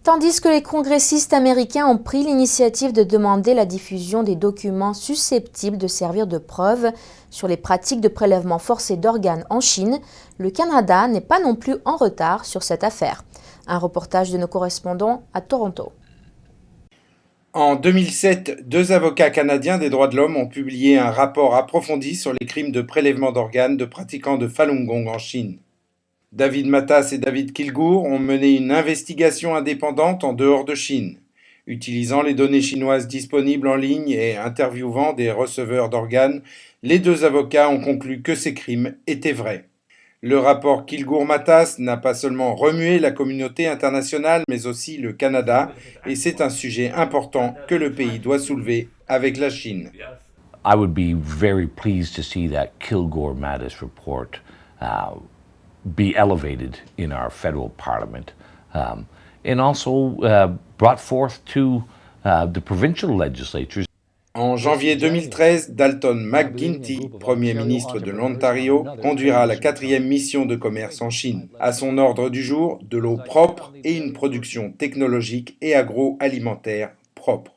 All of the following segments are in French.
Tandis que les congressistes américains ont pris l'initiative de demander la diffusion des documents susceptibles de servir de preuve sur les pratiques de prélèvement forcé d'organes en Chine, le Canada n'est pas non plus en retard sur cette affaire. Un reportage de nos correspondants à Toronto. En 2007, deux avocats canadiens des droits de l'homme ont publié un rapport approfondi sur les crimes de prélèvement d'organes de pratiquants de Falun Gong en Chine. David Matas et David Kilgour ont mené une investigation indépendante en dehors de Chine, utilisant les données chinoises disponibles en ligne et interviewant des receveurs d'organes. Les deux avocats ont conclu que ces crimes étaient vrais. Le rapport Kilgour-Matas n'a pas seulement remué la communauté internationale, mais aussi le Canada, et c'est un sujet important que le pays doit soulever avec la Chine. I would be very pleased to see that Kilgour-Matas report be elevated in our federal parliament, and also brought forth to the provincial legislatures. En janvier 2013, Dalton McGuinty, Premier ministre de l'Ontario, conduira la 4e mission de commerce en Chine. À son ordre du jour, de l'eau propre et une production technologique et agroalimentaire propre.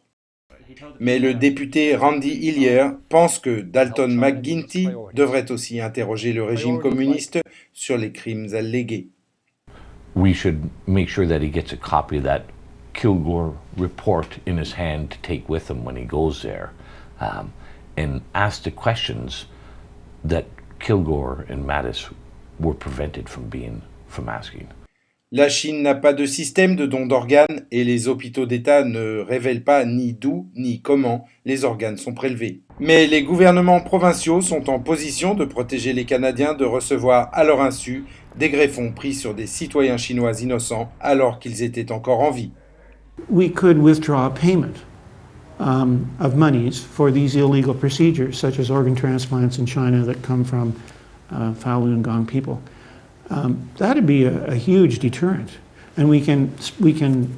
Mais le député Randy Hillier pense que Dalton McGuinty devrait aussi interroger le régime communiste sur les crimes allégués. We should make sure that he gets a copy of that Kilgour report in his hand to take with him when he goes there, and ask the questions that Kilgour and Mattis were prevented from asking. La Chine n'a pas de système de don d'organes et les hôpitaux d'État ne révèlent pas ni d'où ni comment les organes sont prélevés. Mais les gouvernements provinciaux sont en position de protéger les Canadiens de recevoir à leur insu des greffons pris sur des citoyens chinois innocents alors qu'ils étaient encore en vie. We could withdraw payment of monies for these illegal procedures, such as organ transplants in China that come from Falun Gong people. That'd be a huge deterrent, and we can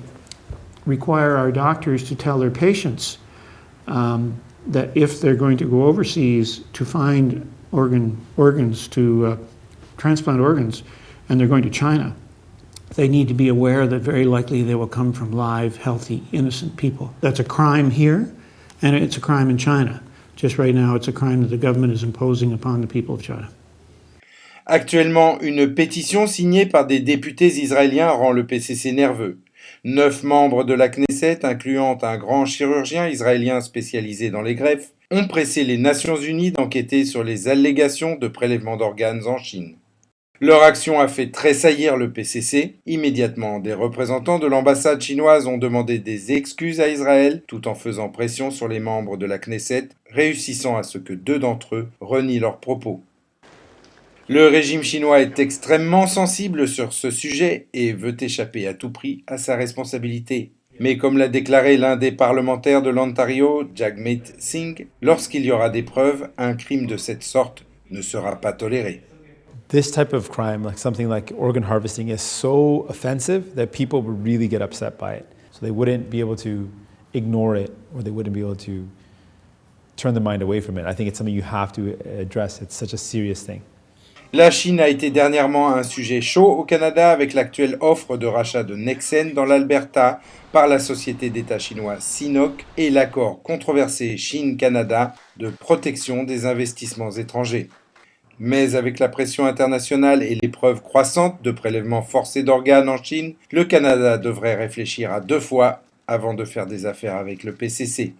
require our doctors to tell their patients that if they're going to go overseas to find organs to transplant organs, and they're going to China, they need to be aware that very likely they will come from live, healthy, innocent people. That's a crime here, and it's a crime in China. Just right now, it's a crime that the government is imposing upon the people of China. Actuellement, une pétition signée par des députés israéliens rend le PCC nerveux. 9 membres de la Knesset, incluant un grand chirurgien israélien spécialisé dans les greffes, ont pressé les Nations Unies d'enquêter sur les allégations de prélèvement d'organes en Chine. Leur action a fait tressaillir le PCC. Immédiatement, des représentants de l'ambassade chinoise ont demandé des excuses à Israël, tout en faisant pression sur les membres de la Knesset, réussissant à ce que 2 d'entre eux renient leurs propos. Le régime chinois est extrêmement sensible sur ce sujet et veut échapper à tout prix à sa responsabilité. Mais comme l'a déclaré l'un des parlementaires de l'Ontario, Jagmeet Singh, lorsqu'il y aura des preuves, un crime de cette sorte ne sera pas toléré. This type of crime, like something like organ harvesting, is so offensive that people would really get upset by it. So they wouldn't be able to ignore it, or they wouldn't be able to turn their mind away from it. I think it's something you have to address. It's such a serious thing. La Chine a été dernièrement un sujet chaud au Canada avec l'actuelle offre de rachat de Nexen dans l'Alberta par la société d'État chinoise Sinopec et l'accord controversé Chine-Canada de protection des investissements étrangers. Mais avec la pression internationale et les preuves croissantes de prélèvement forcé d'organes en Chine, le Canada devrait réfléchir à 2 fois avant de faire des affaires avec le PCC.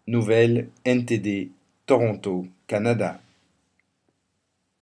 Nouvelle NTD, Toronto, Canada.